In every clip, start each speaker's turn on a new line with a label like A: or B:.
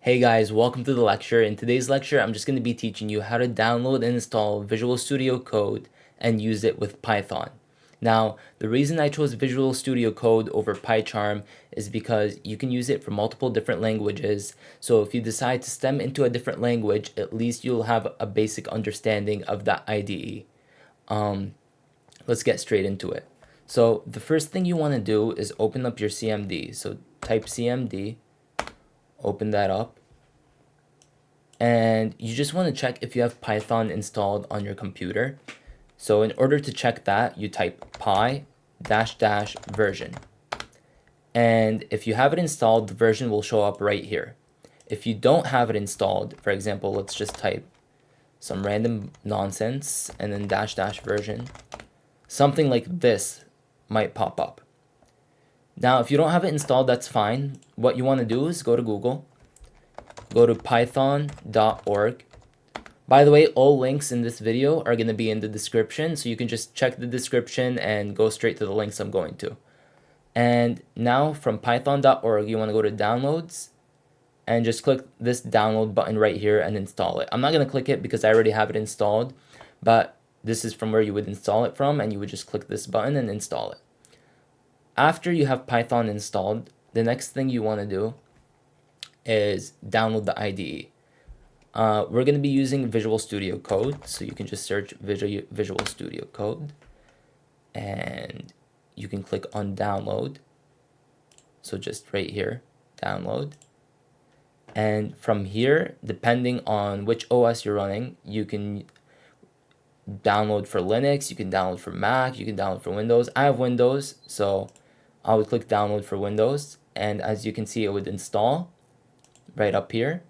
A: Hey guys, welcome to the lecture. In today's lecture, I'm just going to be teaching you how to download and install Visual Studio Code and use it with Python. Now, the reason I chose Visual Studio Code over PyCharm is because you can use it for multiple different languages. So if you decide to stem into a different language, at least you'll have a basic understanding of that IDE. Let's get straight into it. So the first thing you want to do is open up your CMD. So type CMD, open that up. And you just want to check if you have Python installed on your computer. So in order to check that, you type py -- version. And if you have it installed, the version will show up right here. If you don't have it installed, for example, let's just type some random nonsense and then -- version, something like this might pop up. Now, if you don't have it installed, that's fine. What you want to do is go to Google, go to python.org. By the way, all links in this video are going to be in the description, so you can just check the description and go straight to the links I'm going to. And now from python.org, you want to go to downloads and just click this download button right here and install it. I'm not going to click it because I already have it installed, but this is from where you would install it from, and you would just click this button and install it. After you have Python installed, the next thing you want to do is download the IDE. We're going to be using Visual Studio Code, so you can just search Visual Studio Code, and you can click on download. So just right here, download. And from here, depending on which OS you're running, you can download for Linux, you can download for Mac, you can download for Windows. I have Windows, so I would click download for Windows, and as you can see, it would install right up here.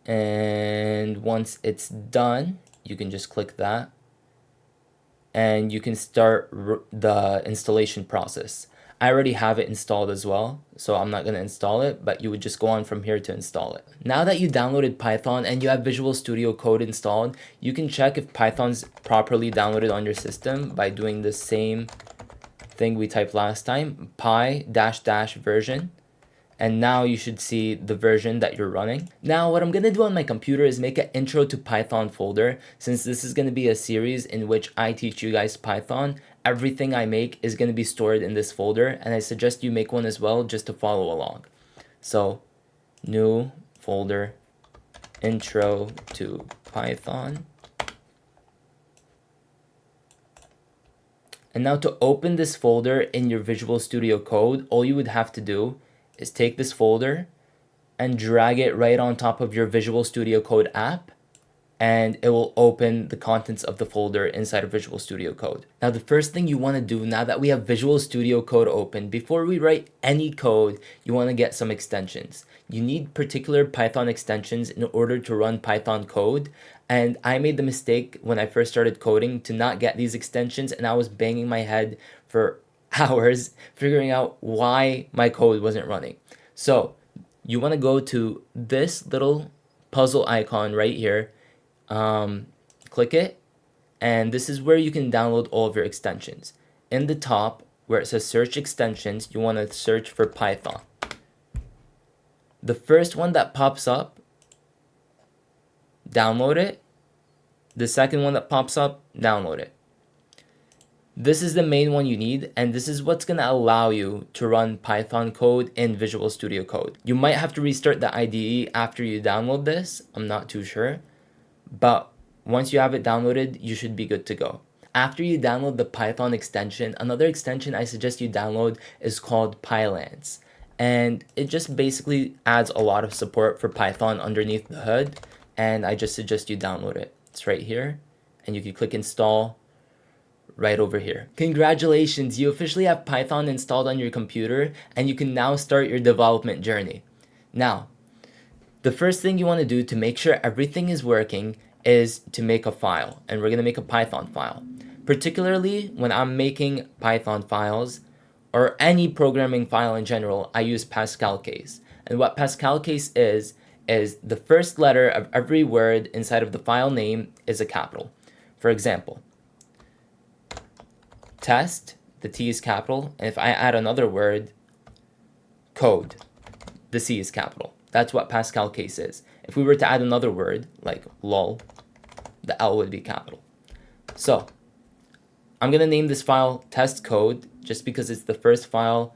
A: And once it's done, you can just click that and you can start the installation process. I already have it installed as well, so I'm not going to install it, but you would just go on from here to install it. Now that you downloaded Python and you have Visual Studio Code installed, you can check if Python's properly downloaded on your system by doing the same thing we typed last time, py -- version. And now you should see the version that you're running. Now what I'm going to do on my computer is make an intro to Python folder. Since this is going to be a series in which I teach you guys Python, everything I make is going to be stored in this folder, and I suggest you make one as well just to follow along. So new folder, intro to Python. And now to open this folder in your Visual Studio Code, all you would have to do is take this folder and drag it right on top of your Visual Studio Code app, and it will open the contents of the folder inside of Visual Studio Code. Now, the first thing you want to do now that we have Visual Studio Code open, before we write any code, you want to get some extensions. You need particular Python extensions in order to run Python code, and I made the mistake when I first started coding to not get these extensions, and I was banging my head for hours figuring out why my code wasn't running. So you want to go to this little puzzle icon right here, click it, and this is where you can download all of your extensions. In the top where it says search extensions, you want to search for Python. The first one that pops up, download it. The second one that pops up, download it. This is the main one you need, and this is what's going to allow you to run Python code in Visual Studio Code. You might have to restart the IDE after you download this, I'm not too sure, but once you have it downloaded, you should be good to go. After you download the Python extension, another extension I suggest you download is called Pylance, and it just basically adds a lot of support for Python underneath the hood, and I just suggest you download it. It's right here, and you can click install right over here. Congratulations, you officially have Python installed on your computer, and you can now start your development journey. Now, the first thing you want to do to make sure everything is working is to make a file, and we're going to make a Python file. Particularly when I'm making Python files, or any programming file in general, I use Pascal case. And what Pascal case is the first letter of every word inside of the file name is a capital. For example, test, the T is capital, and if I add another word, code. The C is capital. That's what Pascal case is. If we were to add another word, like lol, the L would be capital. So I'm going to name this file test code just because it's the first file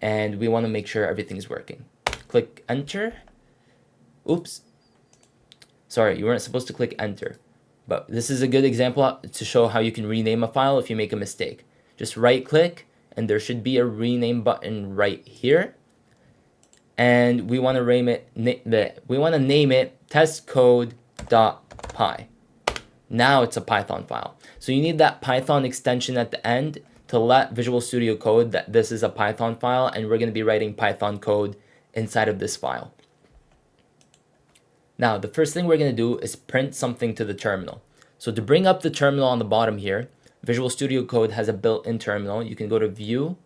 A: and we want to make sure everything's working. Click enter. Oops. Sorry, you weren't supposed to click enter. But this is a good example to show how you can rename a file if you make a mistake. Just right click and there should be a rename button right here. And we want to name it testcode.py. Now it's a Python file. So you need that Python extension at the end to let Visual Studio Code that this is a Python file and we're going to be writing Python code inside of this file. Now, the first thing we're going to do is print something to the terminal. So to bring up the terminal on the bottom here, Visual Studio Code has a built-in terminal. You can go to View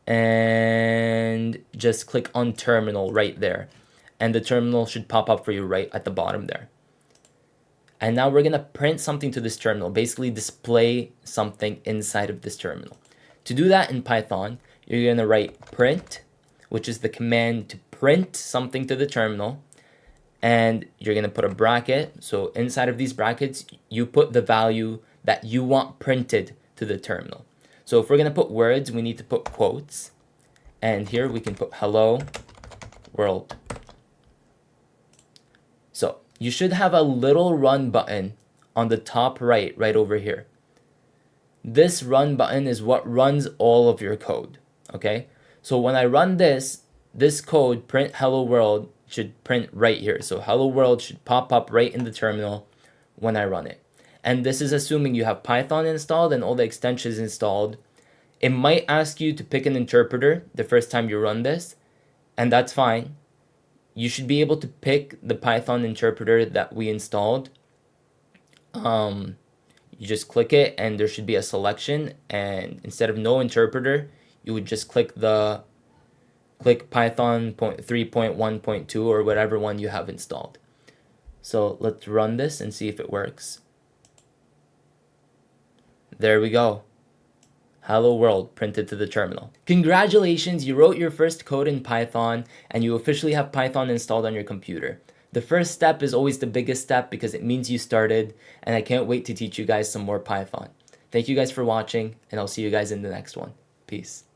A: and just click on Terminal right there. And the terminal should pop up for you right at the bottom there. And now we're going to print something to this terminal, basically display something inside of this terminal. To do that in Python, you're going to write print, which is the command to print something to the terminal. And you're going to put a bracket. So inside of these brackets, you put the value that you want printed to the terminal. So if we're going to put words, we need to put quotes. And here we can put hello world. So you should have a little run button on the top right over here. This run button is what runs all of your code. Okay. So when I run this code, print hello world, should print right here. So hello world should pop up right in the terminal when I run it. And this is assuming you have Python installed and all the extensions installed. It might ask you to pick an interpreter the first time you run this, and that's fine. You should be able to pick the Python interpreter that we installed. You just click it and there should be a selection, and instead of no interpreter, you would just click Python 3.1.2 or whatever one you have installed. So let's run this and see if it works. There we go. Hello world printed to the terminal. Congratulations, you wrote your first code in Python and you officially have Python installed on your computer. The first step is always the biggest step because it means you started, and I can't wait to teach you guys some more Python. Thank you guys for watching, and I'll see you guys in the next one. Peace.